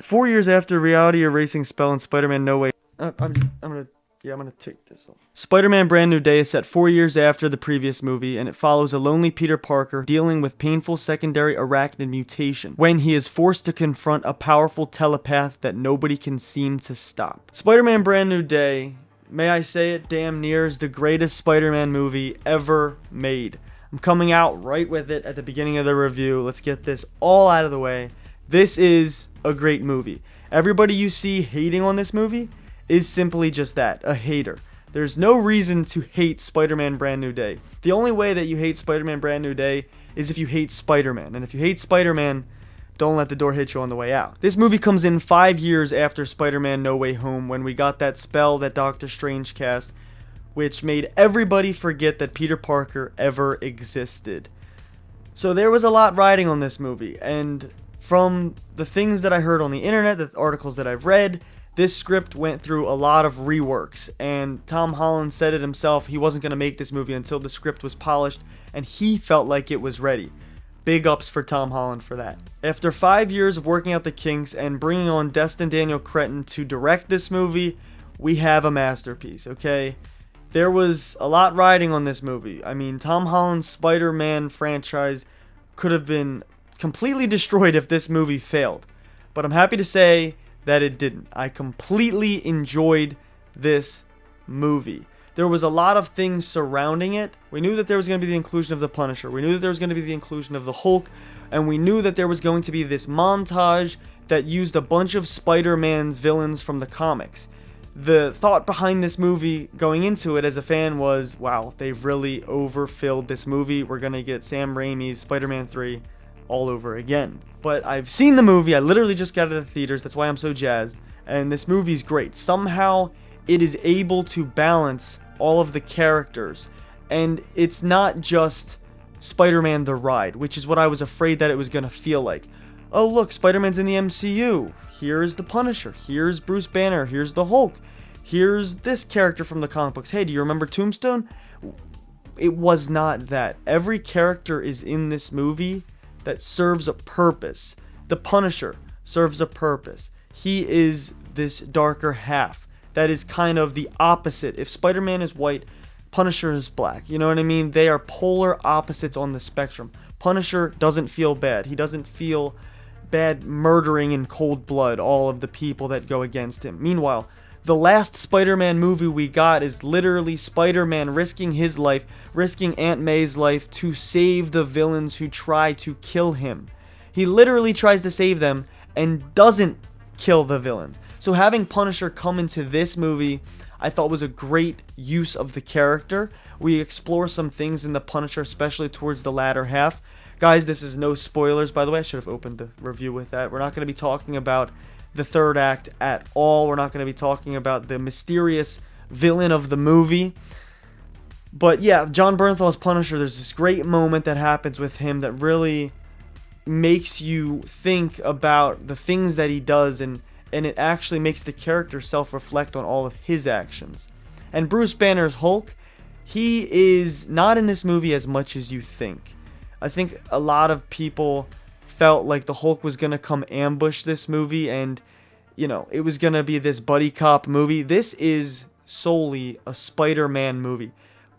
4 years after reality erasing spell in Spider-Man No Way. I'm gonna take this off. Spider-Man Brand New Day is set 4 years after the previous movie, and it follows a lonely Peter Parker dealing with painful secondary arachnid mutation when he is forced to confront a powerful telepath that nobody can seem to stop. Spider-Man Brand New Day, may I say it, damn near is the greatest Spider-Man movie ever made. I'm coming out right with it at the beginning of the review. Let's get this all out of the way. This is a great movie. Everybody you see hating on this movie is simply just that, a hater. There's no reason to hate Spider-Man Brand New Day. The only way that you hate Spider-Man Brand New Day is if you hate Spider-Man. And if you hate Spider-Man, don't let the door hit you on the way out. This movie comes in 5 years after Spider-Man No Way Home, when we got that spell that Doctor Strange cast, which made everybody forget that Peter Parker ever existed. So there was a lot riding on this movie, and from the things that I heard on the internet, the articles that I've read, this script went through a lot of reworks, and Tom Holland said it himself, he wasn't going to make this movie until the script was polished, and he felt like it was ready. Big ups for Tom Holland for that. After 5 years of working out the kinks and bringing on Destin Daniel Cretton to direct this movie, we have a masterpiece, okay? There was a lot riding on this movie. I mean, Tom Holland's Spider-Man franchise could have been completely destroyed if this movie failed, but I'm happy to say that it didn't. I completely enjoyed this movie. There was a lot of things surrounding it. We knew that there was going to be the inclusion of the Punisher. We knew that there was going to be the inclusion of the Hulk. And we knew that there was going to be this montage that used a bunch of Spider-Man's villains from the comics. The thought behind this movie going into it as a fan was, wow, they've really overfilled this movie. We're going to get Sam Raimi's Spider-Man 3 all over again. But I've seen the movie. I literally just got out of the theaters. That's why I'm so jazzed. And this movie's great. Somehow it is able to balance all of the characters. And it's not just Spider-Man the Ride, which is what I was afraid that it was going to feel like. Oh, look, Spider-Man's in the MCU. Here's the Punisher. Here's Bruce Banner. Here's the Hulk. Here's this character from the comic books. Hey, do you remember Tombstone? It was not that. Every character is in this movie that serves a purpose. The Punisher serves a purpose. He is this darker half. That is kind of the opposite. If Spider-Man is white, Punisher is black. You know what I mean? They are polar opposites on the spectrum. Punisher doesn't feel bad. He doesn't feel bad murdering in cold blood all of the people that go against him. Meanwhile, the last Spider-Man movie we got is literally Spider-Man risking his life, risking Aunt May's life to save the villains who try to kill him. He literally tries to save them and doesn't kill the villains. So having Punisher come into this movie, I thought was a great use of the character. We explore some things in the Punisher, especially towards the latter half. Guys, this is no spoilers, by the way. I should have opened the review with that. We're not going to be talking about the third act at all. We're not going to be talking about the mysterious villain of the movie. But yeah, Jon Bernthal's Punisher, there's this great moment that happens with him that really makes you think about the things that he does, and it actually makes the character self-reflect on all of his actions. And Bruce Banner's Hulk, he is not in this movie as much as you think. I think a lot of people felt like the Hulk was going to come ambush this movie and, you know, it was going to be this buddy cop movie. This is solely a Spider-Man movie.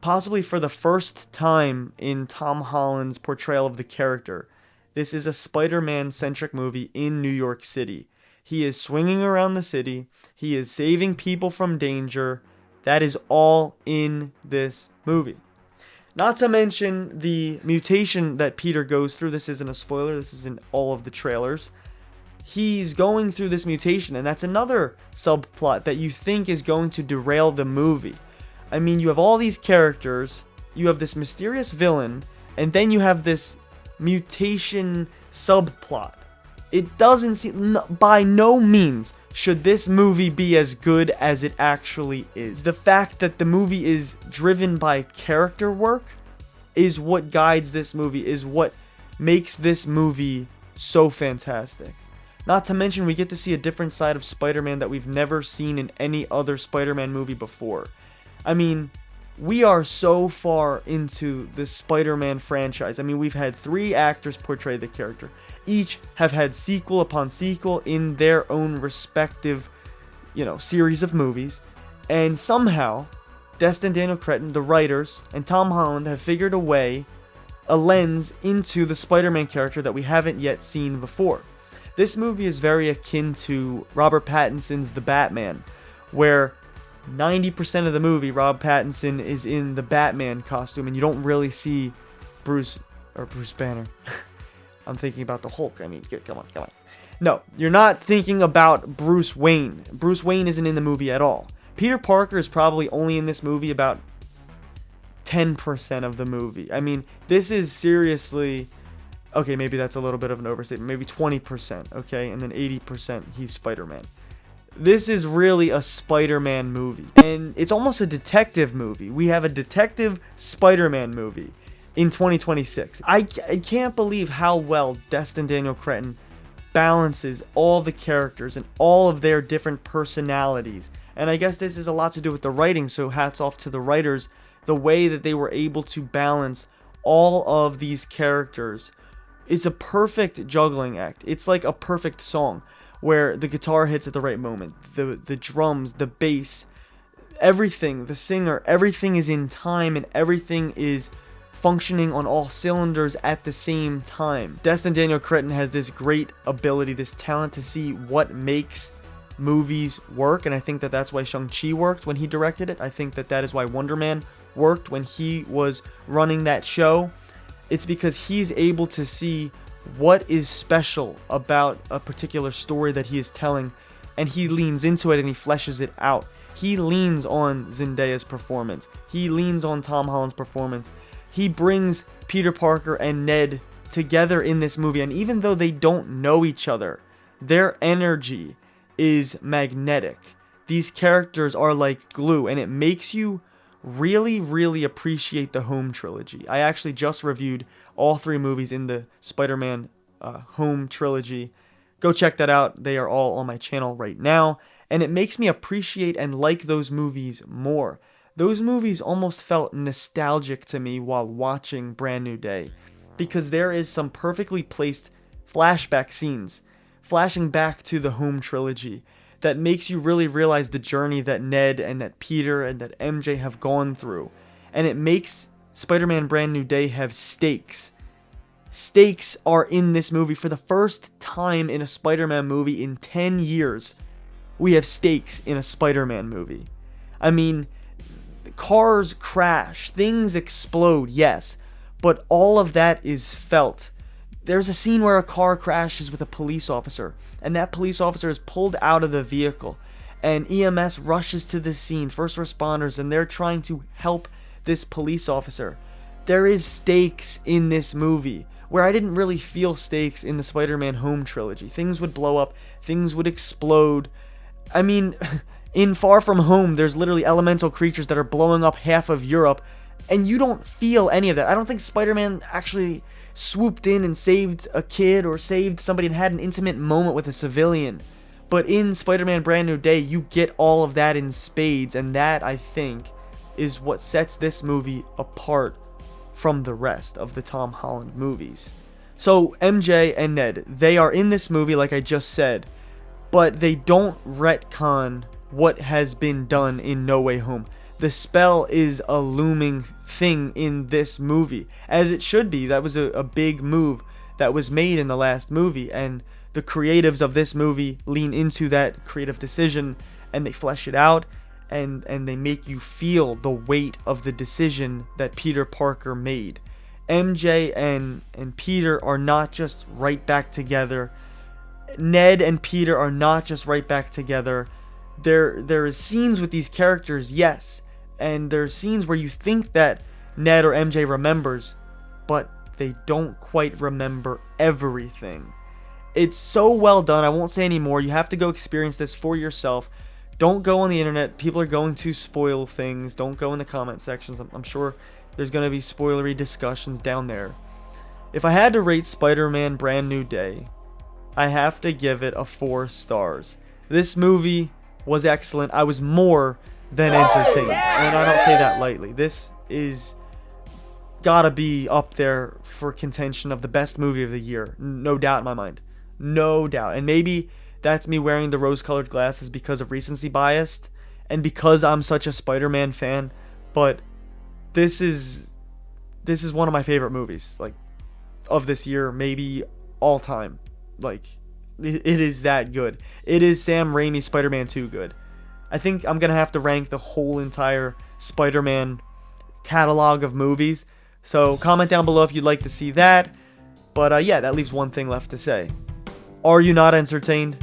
Possibly for the first time in Tom Holland's portrayal of the character, this is a Spider-Man-centric movie in New York City. He is swinging around the city. He is saving people from danger. That is all in this movie. Not to mention the mutation that Peter goes through. This isn't a spoiler. This is in all of the trailers. He's going through this mutation, and that's another subplot that you think is going to derail the movie. I mean, you have all these characters, you have this mysterious villain, and then you have this mutation subplot. It doesn't seem, by no means should this movie be as good as it actually is. The fact that the movie is driven by character work is what guides this movie, is what makes this movie so fantastic. Not to mention, we get to see a different side of Spider-Man that we've never seen in any other Spider-Man movie before. I mean, we are so far into the Spider-Man franchise. I mean, we've had 3 actors portray the character. Each have had sequel upon sequel in their own respective, series of movies. And somehow, Destin Daniel Cretton, the writers, and Tom Holland have figured a lens into the Spider-Man character that we haven't yet seen before. This movie is very akin to Robert Pattinson's The Batman, where 90% of the movie, Rob Pattinson is in the Batman costume, and you don't really see Bruce Banner. I'm thinking about the Hulk. I mean, come on. No, you're not thinking about Bruce Wayne. Bruce Wayne isn't in the movie at all. Peter Parker is probably only in this movie about 10% of the movie. I mean, this is seriously... Okay, maybe that's a little bit of an overstatement. Maybe 20%, okay? And then 80% he's Spider-Man. This is really a Spider-Man movie. And it's almost a detective movie. We have a detective Spider-Man movie in 2026. I can't believe how well Destin Daniel Cretton balances all the characters and all of their different personalities. And I guess this is a lot to do with the writing, so hats off to the writers. The way that they were able to balance all of these characters is a perfect juggling act. It's like a perfect song, where the guitar hits at the right moment, the drums, the bass, everything, the singer, everything is in time and everything is functioning on all cylinders at the same time. Destin Daniel Cretton has this great ability, this talent to see what makes movies work, and I think that that's why Shang-Chi worked when he directed it. I think that that is why Wonder Man worked when he was running that show. It's because he's able to see what is special about a particular story that he is telling, and he leans into it and he fleshes it out. He leans on Zendaya's performance. He leans on Tom Holland's performance. He brings Peter Parker and Ned together in this movie, and even though they don't know each other, their energy is magnetic. These characters are like glue, and it makes you really, really appreciate the Home trilogy. I actually just reviewed all 3 movies in the Spider-Man Home trilogy. Go check that out. They are all on my channel right now. And it makes me appreciate and like those movies more. Those movies almost felt nostalgic to me while watching Brand New Day, because there is some perfectly placed flashback scenes flashing back to the Home trilogy that makes you really realize the journey that Ned and that Peter and that MJ have gone through. And it makes Spider-Man Brand New Day have stakes. Stakes are in this movie. For the first time in a Spider-Man movie in 10 years, we have stakes in a Spider-Man movie. I mean, cars crash, things explode, yes, but all of that is felt. There's a scene where a car crashes with a police officer, and that police officer is pulled out of the vehicle, and EMS rushes to the scene, first responders, and they're trying to help this police officer. There is stakes in this movie, where I didn't really feel stakes in the Spider-Man Home trilogy. Things would blow up, things would explode. I mean, in Far From Home, there's literally elemental creatures that are blowing up half of Europe, and you don't feel any of that. I don't think Spider-Man actually swooped in and saved a kid or saved somebody and had an intimate moment with a civilian. But in Spider-Man Brand New Day, you get all of that in spades, and that, I think, is what sets this movie apart from the rest of the Tom Holland movies. So MJ and Ned, they are in this movie like I just said, but they don't retcon what has been done in No Way Home. The spell is a looming thing in this movie, as it should be. That was a big move that was made in the last movie, and the creatives of this movie lean into that creative decision, and they flesh it out, and they make you feel the weight of the decision that Peter Parker made. MJ and Peter are not just right back together. Ned and Peter are not just right back together. There is scenes with these characters, yes, and there's scenes where you think that Ned or MJ remembers, but they don't quite remember everything. It's so well done. I won't say any more. You have to go experience this for yourself. Don't go on the internet. People are going to spoil things. Don't go in the comment sections. I'm sure there's going to be spoilery discussions down there. If I had to rate Spider-Man Brand New Day, I have to give it a 4 stars. This movie was excellent. I was more than entertained. And I don't say that lightly. This is gotta be up there for contention of the best movie of the year. No doubt in my mind. No doubt. And maybe that's me wearing the rose-colored glasses because of recency bias and because I'm such a Spider-Man fan, but this is one of my favorite movies, like, of this year, maybe all time. Like, it is that good. It is Sam Raimi's Spider-Man 2 good. I think I'm gonna have to rank the whole entire Spider-Man catalog of movies. So comment down below if you'd like to see that. But yeah, that leaves one thing left to say. Are you not entertained?